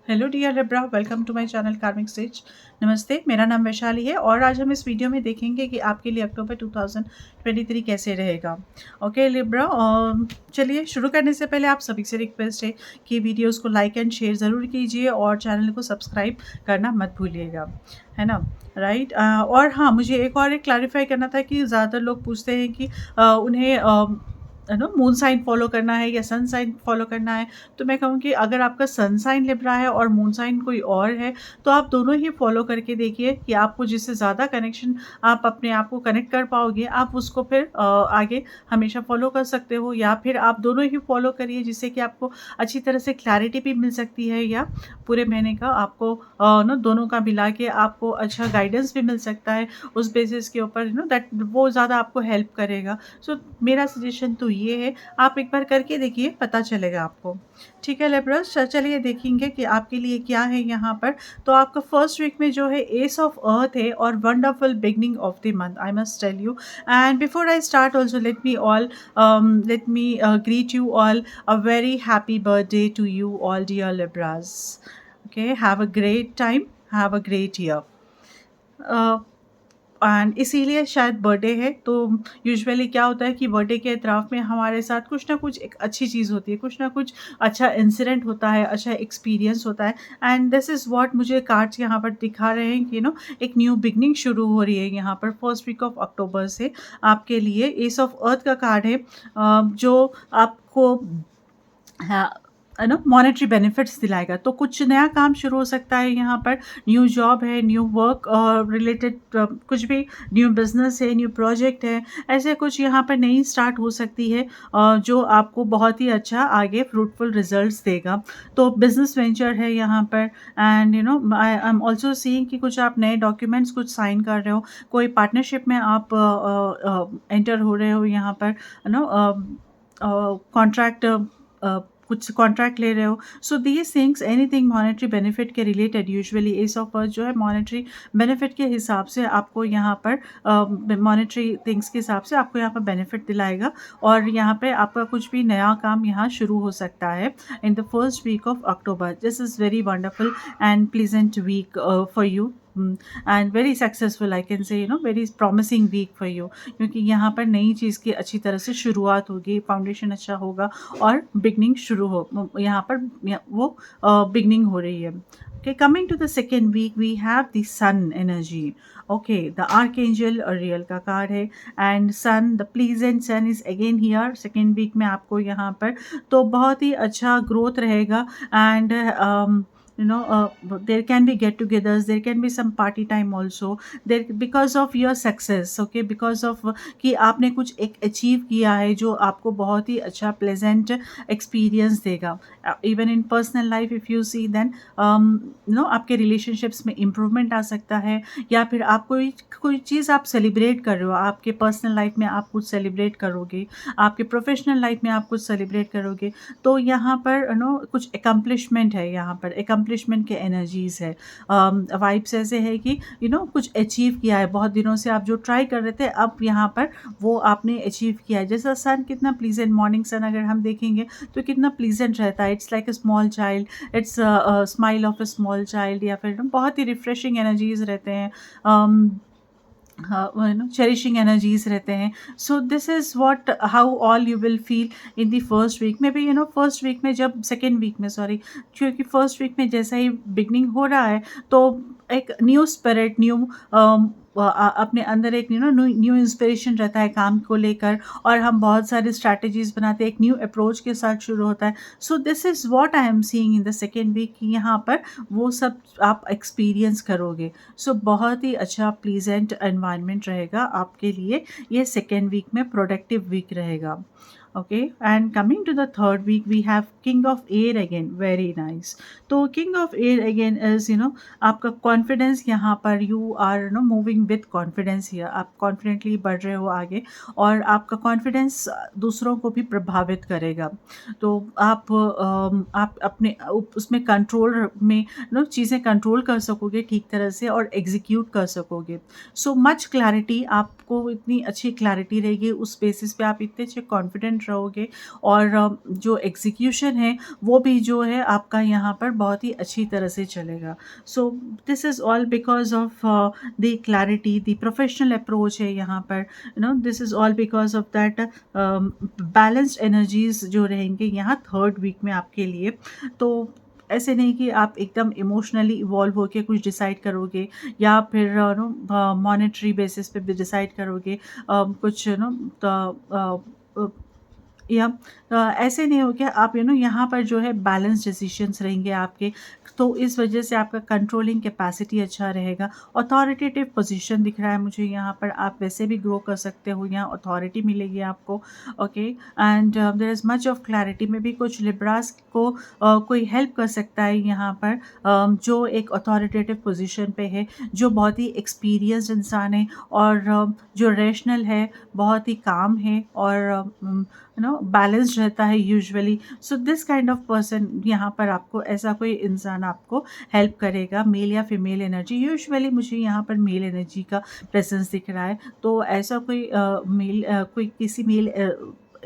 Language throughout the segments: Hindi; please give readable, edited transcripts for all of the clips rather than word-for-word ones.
Hello dear Libra, welcome to my channel karmic stage. नमस्ते, मेरा नाम वैशाली है और आज हम इस वीडियो में देखेंगे कि आपके लिए अक्टूबर 2023 कैसे रहेगा। ओके लिब्रा, चलिए शुरू करने से पहले आप सभी से रिक्वेस्ट है कि वीडियोस को लाइक एंड शेयर ज़रूर कीजिए और चैनल को सब्सक्राइब करना मत भूलिएगा, है ना। राइट। और हाँ, मुझे एक क्लैरिफाई करना था कि ज़्यादातर लोग पूछते हैं कि उन्हें मून साइन फॉलो करना है या सन साइन फॉलो करना है। तो मैं कहूँ कि अगर आपका सन साइन लिब्रा है और मून साइन कोई और है तो आप दोनों ही फॉलो करके देखिए कि आपको जिससे ज़्यादा कनेक्शन आप अपने आप को कनेक्ट कर पाओगे, आप उसको फिर आगे हमेशा फॉलो कर सकते हो, या फिर आप दोनों ही फॉलो करिए जिससे कि आपको अच्छी तरह से क्लैरिटी भी मिल सकती है, या पूरे महीने का आपको दोनों का मिला के आपको अच्छा गाइडेंस भी मिल सकता है उस बेसिस के ऊपर, दैट वो ज़्यादा आपको हेल्प करेगा। सो मेरा सजेशन तो ये है, आप एक बार करके देखिए, पता चलेगा आपको। ठीक है लिब्रस, चलिए देखेंगे कि आपके लिए क्या है यहाँ पर। तो आपका फर्स्ट वीक में जो है एस ऑफ अर्थ है और wonderful beginning of the month, I must tell you. And before I start also let me greet you all a very happy birthday to you all dear Libras. Okay, have a great time, have a great year. And इसीलिए शायद बर्थडे है, तो यूजुअली क्या होता है कि बर्थडे के अतराफ़ में हमारे साथ कुछ ना कुछ एक अच्छी चीज़ होती है, कुछ ना कुछ अच्छा इंसिडेंट होता है, अच्छा एक्सपीरियंस होता है। एंड दिस इज़ व्हाट मुझे कार्ड्स यहाँ पर दिखा रहे हैं कि एक न्यू बिगनिंग शुरू हो रही है यहाँ पर फर्स्ट वीक ऑफ अक्टूबर से आपके लिए। एस ऑफ अर्थ का कार्ड है, जो आपको हाँ, मॉनेटरी बेनिफिट्स दिलाएगा। तो कुछ नया काम शुरू हो सकता है यहाँ पर, न्यू जॉब है, न्यू वर्क रिलेटेड, कुछ भी न्यू बिजनेस है, न्यू प्रोजेक्ट है, ऐसे कुछ यहाँ पर नई स्टार्ट हो सकती है, जो आपको बहुत ही अच्छा आगे फ्रूटफुल रिजल्ट्स देगा। तो बिजनेस वेंचर है यहाँ पर। And I am also seeing कि कुछ आप नए डॉक्यूमेंट्स कुछ साइन कर रहे हो, कोई पार्टनरशिप में आप एंटर हो रहे हो यहाँ पर, कॉन्ट्रैक्ट, कुछ कॉन्ट्रैक्ट ले रहे हो। So these things, anything monetary benefit के related, usually ace of earth जो है मॉनेटरी बेनिफिट के हिसाब से आपको यहाँ पर मॉनेटरी थिंग्स के हिसाब से आपको यहाँ पर बेनिफिट दिलाएगा, और यहाँ पे आपका कुछ भी नया काम यहाँ शुरू हो सकता है in the first week of October. This is very wonderful and pleasant week for you, and very successful, I can say very promising week for you, क्योंकि यहाँ पर नई चीज़ की अच्छी तरह से शुरुआत होगी, फाउंडेशन अच्छा होगा और बिगनिंग शुरू हो यहाँ पर, वो बिगनिंग हो रही है। Okay, coming to the second week, we have the sun energy. Okay, the archangel Ariel का कार्ड है, and sun, the pleasant sun is again here second week में आपको यहाँ पर। तो बहुत ही अच्छा ग्रोथ रहेगा, and there can be get-togethers, there can be some party time also there because of your success. Okay, because of कि आपने कुछ एक अचीव किया है जो आपको बहुत ही अच्छा प्लेजेंट एक्सपीरियंस देगा। Even in personal life if you see, then आपके रिलेशनशिप्स में इम्प्रूवमेंट आ सकता है, या फिर आप कोई चीज़ आप सेलिब्रेट कर रहे हो, आपके पर्सनल लाइफ में आप कुछ सेलिब्रेट करोगे, आपके प्रोफेशनल लाइफ में आप कुछ सेलिब्रेट करोगे। तो यहाँ पर कुछ एकम्प्लिशमेंट है, यहाँ पर एकम्प्लिशमेंट के एनर्जीज़ है, वाइब्स ऐसे है कि कुछ अचीव किया है, बहुत दिनों से आप जो ट्राई कर रहे थे अब यहाँ पर वो आपने अचीव किया है। जैसा सन कितना प्लीजेंट, मॉर्निंग सन अगर हम देखेंगे तो कितना प्लीजेंट रहता है, it's like a small child, it's smile of a small child, या फिर बहुत ही रिफ्रेशिंग एनर्जीज रहते हैं, चेरिशिंग एनर्जीज रहते हैं। So this is what how all you will feel in the first week में भी, फर्स्ट वीक में, जब सेकेंड वीक में, सॉरी, क्योंकि फर्स्ट वीक में जैसा ही बिगनिंग हो रहा है तो एक न्यू स्पिरिट, न्यू अपने अंदर एक न्यू इंस्पिरेशन रहता है काम को लेकर, और हम बहुत सारी स्ट्रैटेजीज बनाते हैं, एक न्यू अप्रोच के साथ शुरू होता है। So this is what I am seeing in the second week, यहाँ पर वो सब आप एक्सपीरियंस करोगे। सो बहुत ही अच्छा प्लीजेंट एनवायरनमेंट रहेगा आपके लिए, ये सेकेंड वीक में प्रोडक्टिव वीक रहेगा। Okay, and coming to the third week we have king of air again, very nice. तो king of air again is आपका कॉन्फिडेंस, यहाँ पर you are moving with confidence here, आप कॉन्फिडेंटली बढ़ रहे हो आगे, और आपका कॉन्फिडेंस दूसरों को भी प्रभावित करेगा। तो आप अपने उसमें कंट्रोल में चीज़ें कंट्रोल कर सकोगे ठीक तरह से और एग्जीक्यूट कर सकोगे। सो मच क्लैरिटी, आपको इतनी अच्छी क्लैरिटी रहेगी, उस बेसिस पे आप इतने अच्छे कॉन्फिडेंट रहोगे और जो एग्जीक्यूशन है वो भी जो है आपका यहाँ पर बहुत ही अच्छी तरह से चलेगा. सो this is all because of the clarity, the professional approach है यहाँ पर. This is all because of that balanced energies जो रहेंगे यहाँ थर्ड वीक में आपके लिए. तो ऐसे नहीं कि आप एकदम इमोशनली इवॉल्व होके कुछ डिसाइड करोगे या फिर मॉनेटरी बेसिस पे भी डिसाइड करोगे कुछ या ऐसे नहीं हो गया आप यहाँ पर जो है बैलेंस डिसीजंस रहेंगे आपके. तो इस वजह से आपका कंट्रोलिंग कैपेसिटी अच्छा रहेगा. अथॉरिटेटिव पोजीशन दिख रहा है मुझे यहाँ पर. आप वैसे भी ग्रो कर सकते हो, यहाँ अथॉरिटी मिलेगी आपको. Okay, and there is much of clarity में भी कुछ लिब्रास को कोई हेल्प कर सकता है यहाँ पर जो एक अथॉरिटेटिव पोजीशन पे है, जो बहुत ही एक्सपीरियंस्ड इंसान है और जो रैशनल है, बहुत ही काम है और बैलेंस्ड रहता है usually. So this kind of person यहाँ पर आपको ऐसा कोई इंसान आपको हेल्प करेगा. मेल या फीमेल एनर्जी, यूजुअली मुझे यहाँ पर मेल एनर्जी का प्रेजेंस दिख रहा है. तो ऐसा कोई मेल कोई किसी मेल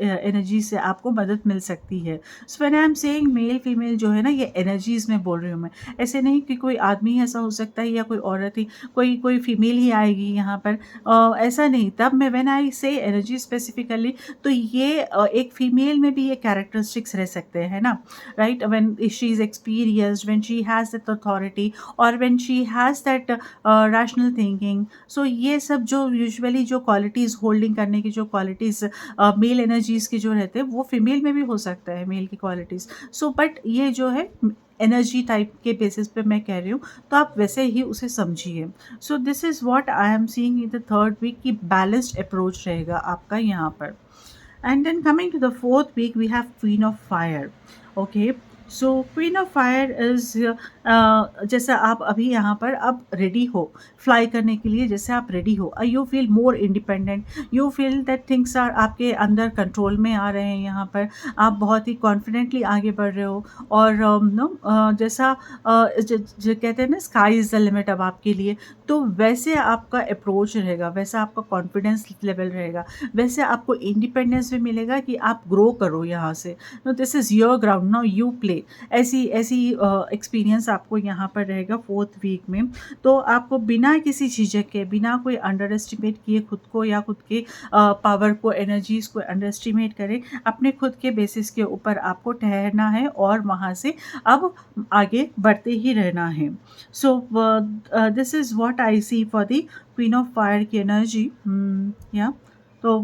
एनर्जी से आपको मदद मिल सकती है. So when I am saying male female जो है ना, ये एनर्जीज़ में बोल रही हूँ मैं. ऐसे नहीं कि कोई आदमी ऐसा हो सकता है या कोई औरत ही, कोई फीमेल ही आएगी यहाँ पर. ऐसा नहीं. तब मैं व्हेन आई से एनर्जी स्पेसिफिकली, तो ये एक फीमेल में भी ये कैरेक्टरिस्टिक्स रह सकते हैं ना, right. When she is experienced, when she has that authority और when she has that rational thinking. So ये सब जो यूजुअली जो क्वालिटीज़ होल्डिंग करने की जो क्वालिटीज़ मेल एनर्जीज़ की जो रहते हैं वो फीमेल में भी हो सकता है, मेल की क्वालिटीज़. सो बट ये जो है एनर्जी टाइप के बेसिस पे मैं कह रही हूँ, तो आप वैसे ही उसे समझिए. So this is what I am seeing in the third week की बैलेंस्ड अप्रोच रहेगा आपका यहाँ पर. And then coming to the fourth week we have queen of fire. Okay, so queen of fire is जैसा आप अभी यहाँ पर अब रेडी हो फ्लाई करने के लिए, जैसे आप रेडी हो, you feel more independent, you feel that things are आपके अंदर कंट्रोल में आ रहे हैं. यहाँ पर आप बहुत ही कॉन्फिडेंटली आगे बढ़ रहे हो और जैसा जो कहते हैं ना, स्काई इज़ द लिमिट अब आपके लिए. तो वैसे आपका अप्रोच रहेगा, वैसा आपका कॉन्फिडेंस लेवल रहेगा, वैसे आपको इंडिपेंडेंस भी मिलेगा कि आप ग्रो करो यहाँ से. No, this is your ground, no you play. ऐसी एक्सपीरियंस आपको यहाँ पर रहेगा फोर्थ वीक में. तो आपको बिना किसी झिझक के, बिना कोई अंडर एस्टिमेट किए खुद को या खुद के पावर को, एनर्जीज़ को अंडर एस्टिमेट करें, अपने खुद के बेसिस के ऊपर आपको ठहरना है और वहाँ से अब आगे बढ़ते ही रहना है. So this is what I see for the queen of fire की एनर्जी. या तो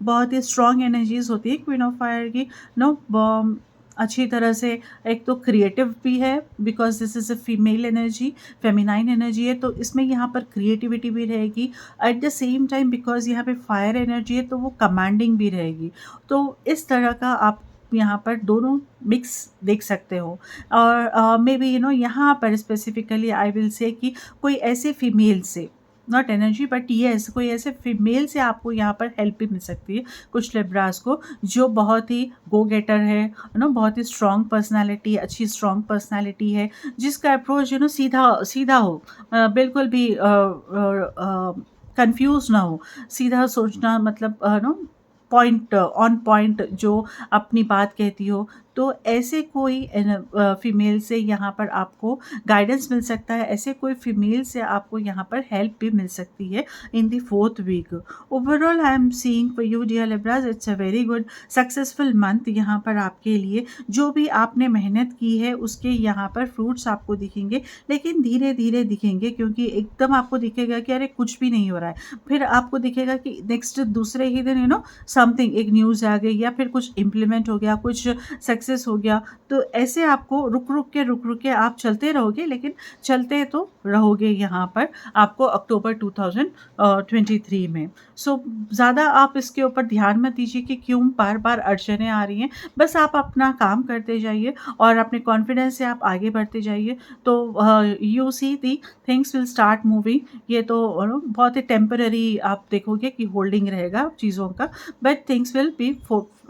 बहुत ही स्ट्रॉन्ग एनर्जीज होती है क्वीन ऑफ फायर की. नो, अच्छी तरह से एक तो क्रिएटिव भी है because this is a female energy, feminine energy है, तो इसमें यहाँ पर क्रिएटिविटी भी रहेगी. At the same time because यहाँ पे फायर एनर्जी है तो वो कमांडिंग भी रहेगी. तो इस तरह का आप यहाँ पर दोनों मिक्स देख सकते हो. और मे बी यहाँ पर स्पेसिफिकली आई विल से कि कोई ऐसे फीमेल से, नॉट एनर्जी बट येस, कोई ऐसे फीमेल से आपको यहाँ पर हेल्प भी मिल सकती है कुछ लिब्रास को, जो बहुत ही गो गेटर है, बहुत ही स्ट्रॉन्ग पर्सनालिटी, अच्छी स्ट्रॉन्ग पर्सनालिटी है, जिसका अप्रोच सीधा सीधा हो, बिल्कुल भी कंफ्यूज ना हो, सीधा सोचना, मतलब पॉइंट ऑन पॉइंट जो अपनी बात कहती हो. तो ऐसे कोई फीमेल से यहाँ पर आपको गाइडेंस मिल सकता है, ऐसे कोई फीमेल से आपको यहाँ पर हेल्प भी मिल सकती है in the fourth week. Overall I am seeing for you dear Libras, it's a very good successful month यहाँ पर आपके लिए. जो भी आपने मेहनत की है उसके यहाँ पर फ्रूट्स आपको दिखेंगे, लेकिन धीरे धीरे दिखेंगे, क्योंकि एकदम आपको दिखेगा कि अरे कुछ भी नहीं हो रहा है, फिर आपको दिखेगा कि नेक्स्ट दूसरे ही दिन समथिंग, एक न्यूज़ आ गई या फिर कुछ इम्प्लीमेंट हो गया, कुछ सक्सेस हो गया. तो ऐसे आपको रुक रुक के आप चलते रहोगे, लेकिन चलते तो रहोगे यहाँ पर आपको अक्टूबर 2023 में. सो ज़्यादा आप इसके ऊपर ध्यान मत दीजिए कि क्यों बार बार अड़चनें आ रही हैं. बस आप अपना काम करते जाइए और अपने कॉन्फिडेंस से आप आगे बढ़ते जाइए. तो you see the things will start moving. ये तो बहुत ही टेम्पररी आप देखोगे कि होल्डिंग रहेगा चीज़ों का, but things will be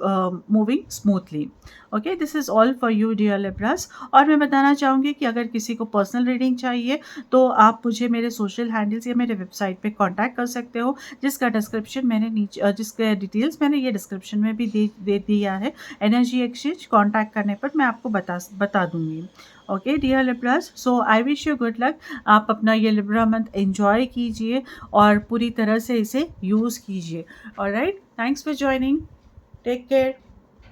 moving smoothly. Okay, this is all for you dear Libras. और मैं बताना चाहूँगी कि अगर किसी को पर्सनल रीडिंग चाहिए तो आप मुझे मेरे सोशल हैंडल्स या मेरे वेबसाइट पे कांटेक्ट कर सकते हो, जिसका डिस्क्रिप्शन मैंने नीचे जिसके डिटेल्स मैंने ये डिस्क्रिप्शन में भी दे दिया है। एनर्जी एक्सचेंज कांटेक्ट करने पर मैं आपको बता दूँगी। Okay dear Libras, so I wish you good luck. आप अपना ये लिब्रा मंथ एंजॉय कीजिए और पूरी तरह से इसे यूज़ कीजिए। Alright, thanks for joining, take care.